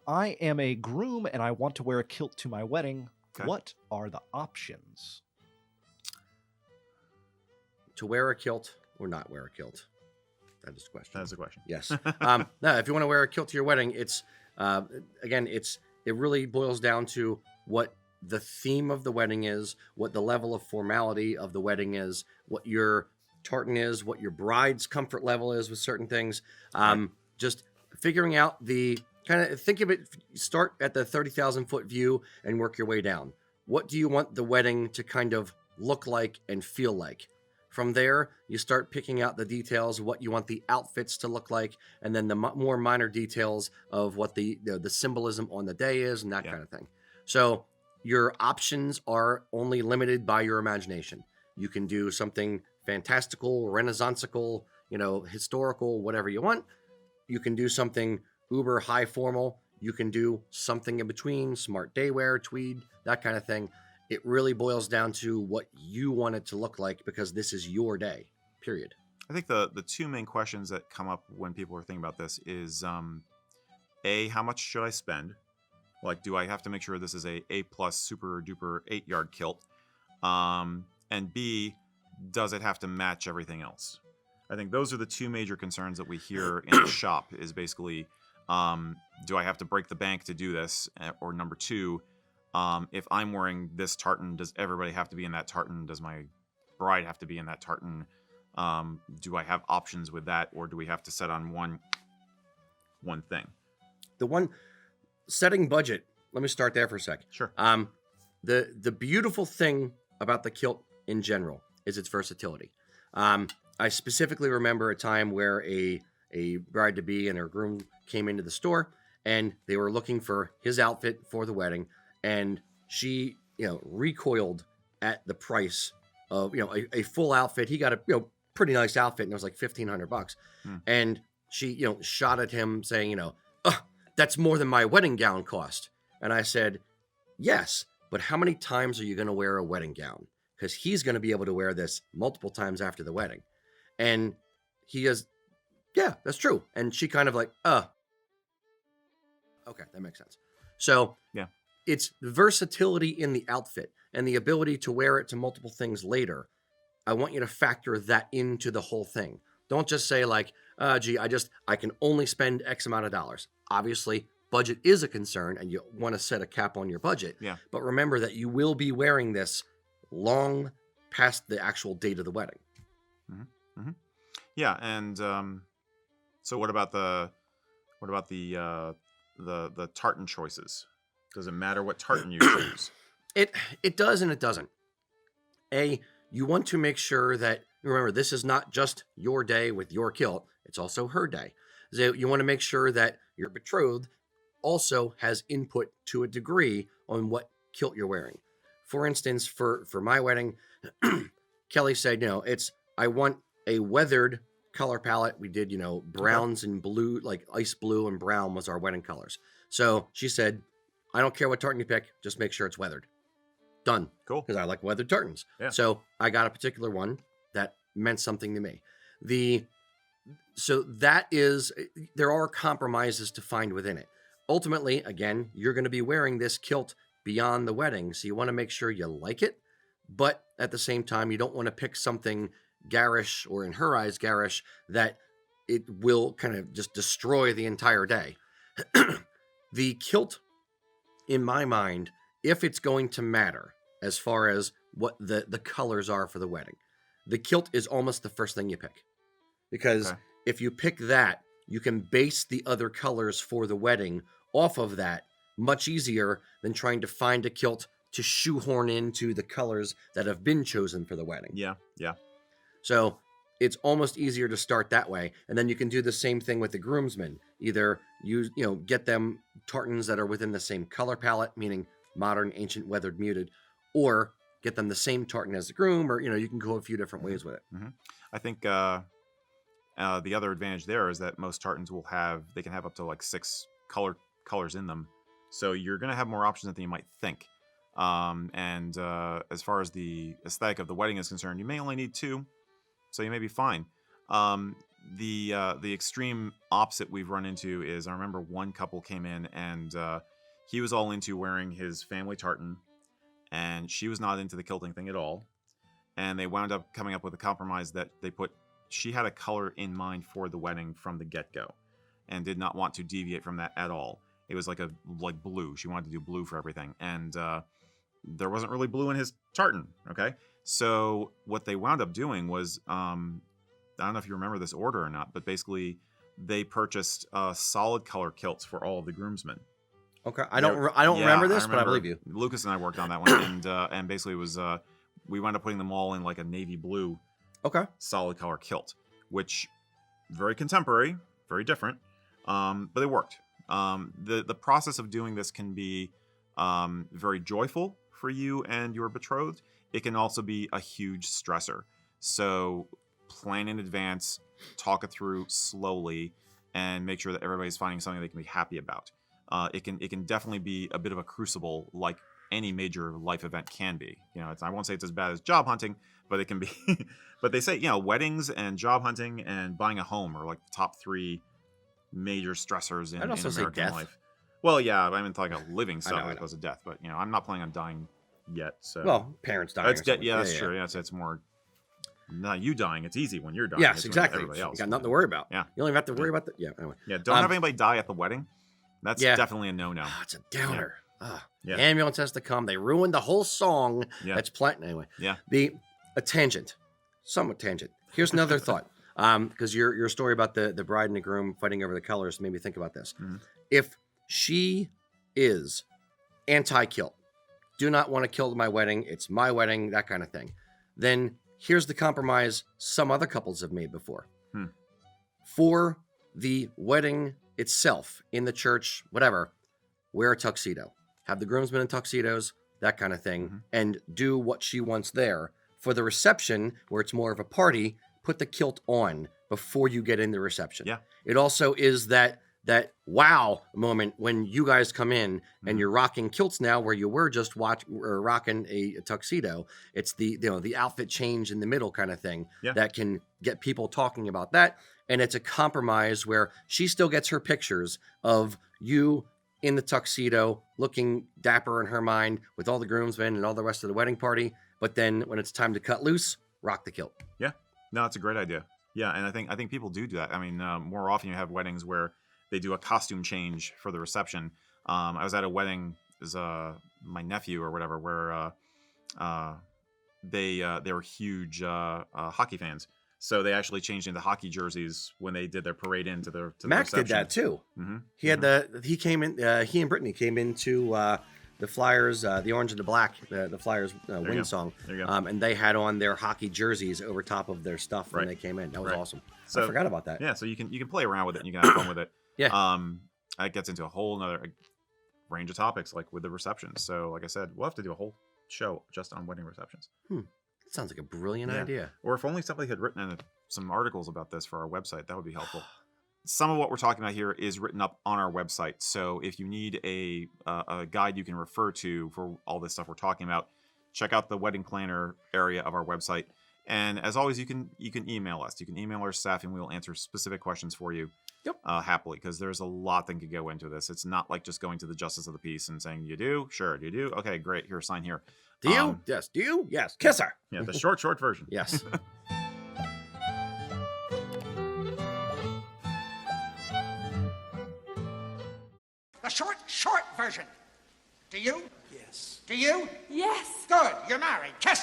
I am a groom and I want to wear a kilt to my wedding. Okay. What are the options? To wear a kilt or not wear a kilt? That is the question. That's the question. Yes. No, if you want to wear a kilt to your wedding, it's again, it really boils down to what the theme of the wedding is, what the level of formality of the wedding is, what your tartan is, what your bride's comfort level is with certain things. Just figuring out the kind of think of it. Start at the 30,000-foot view and work your way down. What do you want the wedding to kind of look like and feel like? From there, you start picking out the details, what you want the outfits to look like, and then the more minor details of what the symbolism on the day is and that kind of thing. So your options are only limited by your imagination. You can do something fantastical, renaissanceical, historical, whatever you want. You can do something uber high formal. You can do something in between, smart day wear, tweed, that kind of thing. It really boils down to what you want it to look like because this is your day, period. I think the two main questions that come up when people are thinking about this is, A, how much should I spend? Like, do I have to make sure this is a plus super duper 8-yard kilt? And B, does it have to match everything else? I think those are the two major concerns that we hear in the shop is basically, do I have to break the bank to do this? Or number two, if I'm wearing this tartan, does everybody have to be in that tartan? Does my bride have to be in that tartan? Do I have options with that, or do we have to set on one thing? The one setting budget. Let me start there for a sec. Sure. The beautiful thing about the kilt in general is its versatility. I specifically remember a time where a bride to be and her groom came into the store and they were looking for his outfit for the wedding. And she, recoiled at the price of, a full outfit. He got a, pretty nice outfit and it was like $1,500. And she, shot at him saying, that's more than my wedding gown cost. And I said, yes, but how many times are you going to wear a wedding gown? Because he's going to be able to wear this multiple times after the wedding. And he goes, yeah, that's true. And she kind of like, okay, that makes sense. So yeah. It's versatility in the outfit and the ability to wear it to multiple things later. I want you to factor that into the whole thing. Don't just say like, gee, I can only spend X amount of dollars. Obviously, budget is a concern and you want to set a cap on your budget. Yeah. But remember that you will be wearing this long past the actual date of the wedding. Mm-hmm. Mm-hmm. Yeah. And so what about the tartan choices? Does it matter what tartan you choose? It does and it doesn't. You want to make sure that, remember, this is not just your day with your kilt, it's also her day. So you want to make sure that your betrothed also has input to a degree on what kilt you're wearing. For instance, for my wedding, Kelly said, I want a weathered color palette. We did, browns and blue, like ice blue and brown was our wedding colors. So she said, I don't care what tartan you pick, just make sure it's weathered. Done. Cool. Because I like weathered tartans. Yeah. So I got a particular one that meant something to me. There are compromises to find within it. Ultimately, again, you're going to be wearing this kilt beyond the wedding. So you want to make sure you like it. But at the same time, you don't want to pick something garish, or in her eyes, garish, that it will kind of just destroy the entire day. The kilt, in my mind, if it's going to matter as far as what the colors are for the wedding, the kilt is almost the first thing you pick. Because if you pick that, you can base the other colors for the wedding off of that much easier than trying to find a kilt to shoehorn into the colors that have been chosen for the wedding. Yeah, yeah. So it's almost easier to start that way. And then you can do the same thing with the groomsmen. Either get them tartans that are within the same color palette, meaning modern, ancient, weathered, muted, or get them the same tartan as the groom, or, you can go a few different ways with it. Mm-hmm. I think the other advantage there is that most tartans they can have up to like 6 colors in them. So you're going to have more options than you might think. And as far as the aesthetic of the wedding is concerned, you may only need 2. So you may be fine. the extreme opposite we've run into is I remember one couple came in and he was all into wearing his family tartan, and she was not into the kilting thing at all. And they wound up coming up with a compromise that she had a color in mind for the wedding from the get-go, and did not want to deviate from that at all. It was like blue. She wanted to do blue for everything, and there wasn't really blue in his tartan. Okay, so what they wound up doing was, I don't know if you remember this order or not, but basically they purchased solid color kilts for all of the groomsmen. Okay, I don't remember this, but I believe you. Lucas and I worked on that one, and basically it was we wound up putting them all in like a navy blue, solid color kilt, which very contemporary, very different, but they worked. The process of doing this can be very joyful for you and your betrothed. It can also be a huge stressor. So plan in advance, talk it through slowly, and make sure that everybody's finding something they can be happy about. It can definitely be a bit of a crucible, like any major life event can be. I won't say it's as bad as job hunting, but it can be. But they say, weddings and job hunting and buying a home are like the top 3 major stressors in American life. Well, yeah, I mean, like a living stuff as opposed to death. But I'm not planning on dying yet. So parents dying. That's true. Yeah, it's more. Not you dying. It's easy when you're dying. Yes, it's exactly. Everybody else. You got nothing to worry about. Yeah, you don't even have to worry about that. Yeah. Anyway. Yeah. Don't have anybody die at the wedding. That's definitely a no-no. It's a downer. The ambulance has to come. They ruined the whole song. Yeah. That's playing anyway. Yeah. A tangent, somewhat tangent. Here's another thought. Because your story about the bride and the groom fighting over the colors made me think about this. Mm-hmm. If she is anti-kilt, do not want to kilt my wedding, it's my wedding, that kind of thing, then here's the compromise some other couples have made before. For the wedding itself, in the church, whatever, wear a tuxedo. Have the groomsmen in tuxedos, that kind of thing, and do what she wants there. For the reception, where it's more of a party, put the kilt on before you get in the reception. Yeah. It also is that wow moment when you guys come in and you're rocking kilts now, where you were just rocking a tuxedo. It's the outfit change in the middle kind of thing that can get people talking about that. And it's a compromise where she still gets her pictures of you in the tuxedo, looking dapper in her mind with all the groomsmen and all the rest of the wedding party. But then when it's time to cut loose, rock the kilt. Yeah, no, it's a great idea. Yeah, and I think people do that. I mean, more often you have weddings where they do a costume change for the reception. I was at a wedding, as my nephew or whatever, where they were huge hockey fans. So they actually changed into hockey jerseys when they did their parade into the Max reception. did that too. Mm-hmm. He had he came in. He and Brittany came into the Flyers, the orange and the black, the Flyers win song. There you go. And they had on their hockey jerseys over top of their stuff when they came in. That was awesome. So, I forgot about that. Yeah, so you can play around with it and you can have fun with it. Yeah. It gets into a whole nother range of topics, like with the receptions. So, like I said, we'll have to do a whole show just on wedding receptions. That sounds like a brilliant idea. Or if only somebody had written some articles about this for our website, that would be helpful. Some of what we're talking about here is written up on our website. So if you need a guide you can refer to for all this stuff we're talking about, check out the wedding planner area of our website. And as always, you can email us. You can email our staff and we'll answer specific questions for you. Yep. Happily, because there's a lot that could go into this. It's not like just going to the justice of the peace and saying, you do? Sure. Do you do? Okay, great. Here, sign here. Do you? Yes. Do you? Yes. Kiss her. Yeah, the short version. Yes. The short version. Do you? Yes. Do you? Yes. Good. You're married. Kiss her.